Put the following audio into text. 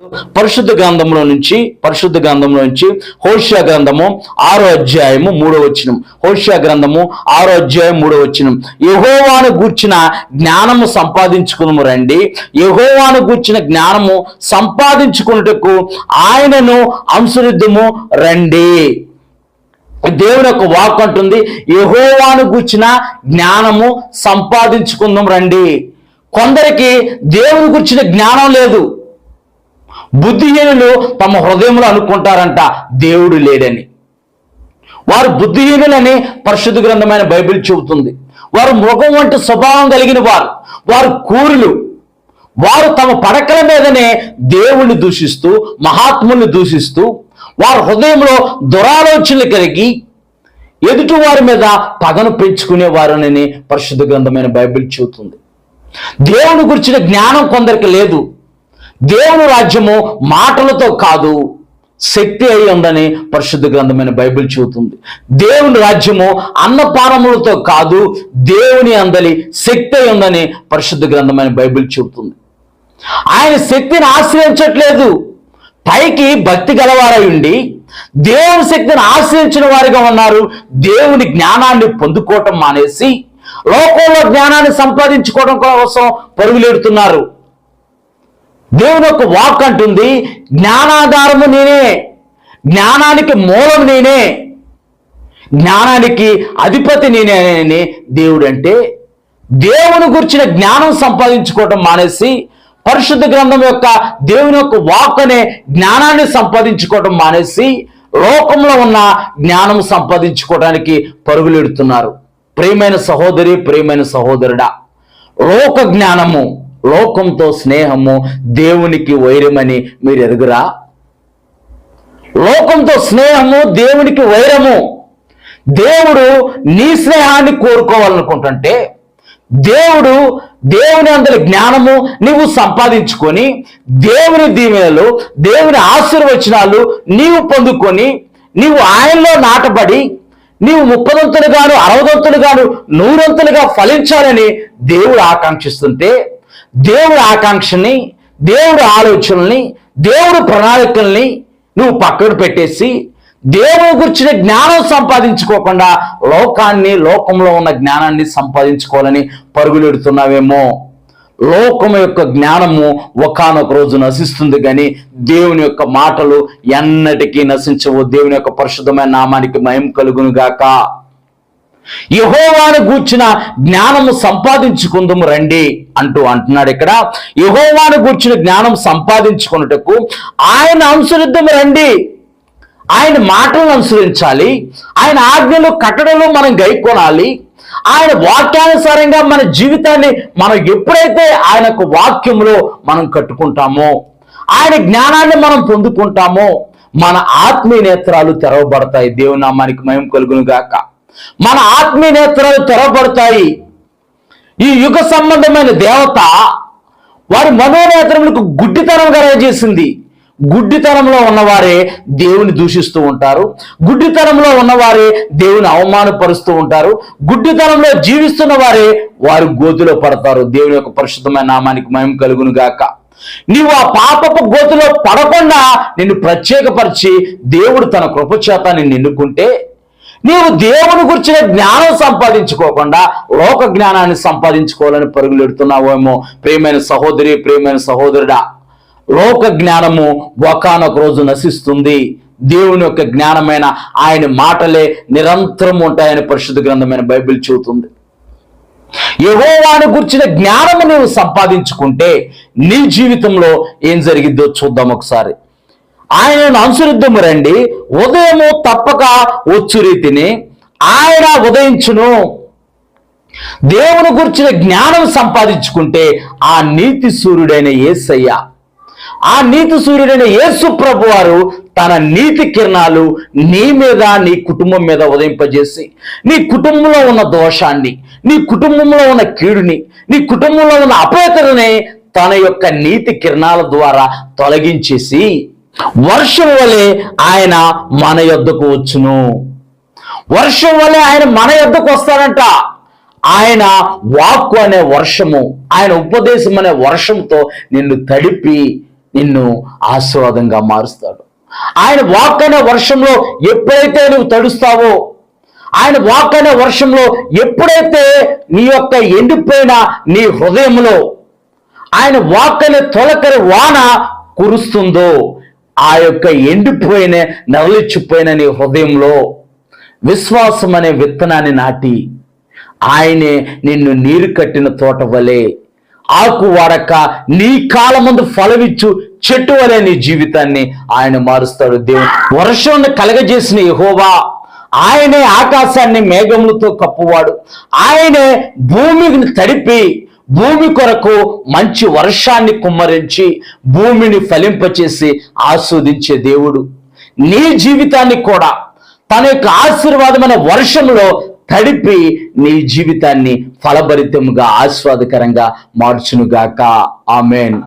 పరిశుద్ధ గ్రంథంలో నుంచి హోషేయ గ్రంథము 6వ అధ్యాయము 3వ వచనం. హోషేయ గ్రంథము 6వ అధ్యాయం 3వ వచనం. యెహోవాను గూర్చిన జ్ఞానము సంపాదించుకును రండి, యెహోవాను గూర్చిన జ్ఞానము సంపాదించుకున్నటకు ఆయనను అనుసరిద్దుము రండి. దేవుని యొక్క వాక్ అంటుంది, యెహోవాను గూర్చిన జ్ఞానము సంపాదించుకుందాం రండి. కొందరికి దేవుని గూర్చిన జ్ఞానం లేదు. బుద్ధిహీనులు తమ హృదయంలో అనుకుంటారంట దేవుడు లేడని. వారు బుద్ధిహీనులని పరిశుద్ధ గ్రంథమైన బైబిల్ చెబుతుంది. వారు మృగం వంటి స్వభావం కలిగిన వారు కూరులు. వారు తమ పడకల మీదనే దేవుణ్ణి దూషిస్తూ, మహాత్ముల్ని దూషిస్తూ, వారి హృదయంలో దురాలోచనలు కలిగి ఎదుటి వారి మీద పగను పెంచుకునేవారని పరిశుద్ధ గ్రంథమైన బైబిల్ చెబుతుంది. దేవుని గురించిన జ్ఞానం కొందరికి లేదు. దేవుని రాజ్యము మాటలతో కాదు, శక్తి అయి ఉందని పరిశుద్ధ గ్రంథమైన బైబిల్ చెబుతుంది. దేవుని రాజ్యము అన్నపానములతో కాదు, దేవుని అందలి శక్తి అయి ఉందని పరిశుద్ధ గ్రంథమైన బైబిల్ చెబుతుంది. ఆయన శక్తిని ఆశ్రయించట్లేదు. పైకి భక్తి గలవారై ఉండి దేవుని శక్తిని ఆశ్రయించిన వారిగా ఉన్నారు. దేవుని జ్ఞానాన్ని పొందుకోవటం మానేసి లోకంలో జ్ఞానాన్ని సంపాదించుకోవడం కోసం పరుగులెడుతున్నారు. దేవుని యొక్క వాక్ అంటుంది, జ్ఞానాధారము నేనే, జ్ఞానానికి మూలం నేనే, జ్ఞానానికి అధిపతి నేనే అని దేవుడు అంటే, దేవుని గురించిన జ్ఞానం సంపాదించుకోవటం మానేసి పరిశుద్ధ గ్రంథం యొక్క దేవుని యొక్క వాక్ అనే జ్ఞానాన్ని సంపాదించుకోవటం మానేసి లోకంలో ఉన్న జ్ఞానం సంపాదించుకోవడానికి పరుగులెడుతున్నారు. ప్రియమైన సహోదరి, ప్రియమైన సహోదరుడా, లోక జ్ఞానము, లోకంతో స్నేహము దేవునికి వైరమని మీరు ఎరుగురా? లోకంతో స్నేహము దేవునికి వైరము. దేవుడు నీ స్నేహాన్ని కోరుకోవాలనుకుంటుంటే దేవుని అందరి జ్ఞానము నీవు సంపాదించుకొని దేవుని దీవెనలు, దేవుని ఆశీర్వచనాలు నీవు పొందుకొని నీవు ఆయనలో నాటబడి నీవు 30దంతులుగాను 60దంతులుగాను 100దంతులుగా ఫలించాలని దేవుడు ఆకాంక్షిస్తుంటే, దేవుడి ఆకాంక్షని, దేవుడి ఆలోచనల్ని, దేవుడి ప్రణాళికల్ని నువ్వు పక్కకు పెట్టేసి దేవుని గురించిన జ్ఞానం సంపాదించుకోకుండా లోకంలో ఉన్న జ్ఞానాన్ని సంపాదించుకోవాలని పరుగులెడుతున్నావేమో. లోకం యొక్క జ్ఞానము ఒకానొక రోజు నశిస్తుంది, కానీ దేవుని యొక్క మాటలు ఎన్నటికీ నశించవు. దేవుని యొక్క పరిశుద్ధమైన నామానికి మహిమ కలుగును గాక. యెహోవాను గూర్చిన జ్ఞానము సంపాదించుకుందాము రండి అంటున్నాడు ఇక్కడ. యెహోవాను గూర్చిన జ్ఞానం సంపాదించుకున్నటకు ఆయన అనుసరిద్దాము రండి. ఆయన మాటలను అనుసరించాలి, ఆయన ఆజ్ఞలు కట్టడలు మనం గైకొనాలి. ఆయన వాక్యానుసారంగా మన జీవితాన్ని మనం ఎప్పుడైతే ఆయన వాక్యంలో మనం కట్టుకుంటామో, ఆయన జ్ఞానాన్ని మనం పొందుకుంటామో, మన ఆత్మీయ నేత్రాలు తెరవబడతాయి. దేవుని నామానికి మహిమ కలుగును గాక. మన ఆత్మీయ నేత్రాలు తెరవబడతాయి. ఈ యుగ సంబంధమైన దేవత వారి మనోనేత్రములకు గుడ్డితనం కలగజేసింది. గుడ్డితనంలో ఉన్నవారే దేవుని దూషిస్తూ ఉంటారు. గుడ్డితనంలో ఉన్నవారే దేవుని అవమానపరుస్తూ ఉంటారు. గుడ్డితనంలో జీవిస్తున్న వారే వారు గోతిలో పడతారు. దేవుని యొక్క పరిశుద్ధమైన నామానికి మహిమ కలుగును గాక. నీవు ఆ పాపపు గోతిలో పడకుండా నిన్ను ప్రత్యేకపరిచి దేవుడు తన కృపచేత నిన్ను ఎన్నుకుంటే, నీవు దేవుని గురించిన జ్ఞానం సంపాదించుకోకుండా లోక జ్ఞానాన్ని సంపాదించుకోవాలని పరుగులెడుతున్నావేమో. ప్రియమైన సహోదరి, ప్రియమైన సహోదరుడా, లోక జ్ఞానము ఒకానొక రోజు నశిస్తుంది. దేవుని యొక్క జ్ఞానమైన ఆయన మాటలే నిరంతరం ఉంటాయని పరిశుద్ధ గ్రంథమైన బైబిల్ చెబుతుంది. యెహోవాను గురించిన జ్ఞానము నీవు సంపాదించుకుంటే నీ జీవితంలో ఏం జరిగిద్దో చూద్దాం ఒకసారి. ఆయనను అనుసరిద్దాము రండి, ఉదయము తప్పక వచ్చు రీతిని ఆయన ఉదయించును. దేవుని గురించిన జ్ఞానం సంపాదించుకుంటే ఆ నీతి సూర్యుడైన యేసయ్య, ఆ నీతి సూర్యుడైన యేసు ప్రభు వారు తన నీతి కిరణాలు నీ మీద, నీ కుటుంబం మీద ఉదయింపజేసి నీ కుటుంబంలో ఉన్న దోషాన్ని, నీ కుటుంబంలో ఉన్న కీడుని, నీ కుటుంబంలో ఉన్న అపవిత్రని తన యొక్క నీతి కిరణాల ద్వారా తొలగించేసి వర్షం వలె ఆయన మన యొద్దకు వచ్చును. వర్షం వలె ఆయన మన యొద్దకు వస్తాడంట. ఆయన వాక్కు అనే వర్షము, ఆయన ఉపదేశం అనే వర్షంతో నిన్ను తడిపి నిన్ను ఆశీర్వాదంగా మారుస్తాడు. ఆయన వాక్ అనే వర్షంలో ఎప్పుడైతే నువ్వు తడుస్తావో, ఆయన వాక్ అనే వర్షంలో ఎప్పుడైతే నీ యొక్క ఎండిపోయిన నీ హృదయంలో ఆయన వాక్ అనే తొలకరి వాన కురుస్తుందో, ఆ యొక్క ఎండిపోయిన నరలిచ్చిపోయిన నీ హృదయంలో విశ్వాసం అనే విత్తనాన్ని నాటి ఆయనే నిన్ను నీరు కట్టిన తోట వలె, ఆకు వాడక నీ కాలమందు ఫలమిచ్చు చెట్టు వలె నీ జీవితాన్ని ఆయన మారుస్తాడు. దేవుడు వర్షాన్ని కలగజేసిన యెహోవా, ఆయనే ఆకాశాన్ని మేఘములతో కప్పువాడు, ఆయనే భూమిని తడిపి భూమి కొరకు మంచి వర్షాన్ని కుమ్మరించి భూమిని ఫలింపచేసి ఆస్వాదించే దేవుడు నీ జీవితాన్ని కూడా తన యొక్క ఆశీర్వాదమైన వర్షంలో తడిపి నీ జీవితాన్ని ఫలభరితముగా ఆస్వాదకరంగా మార్చునుగాక. ఆమేన్.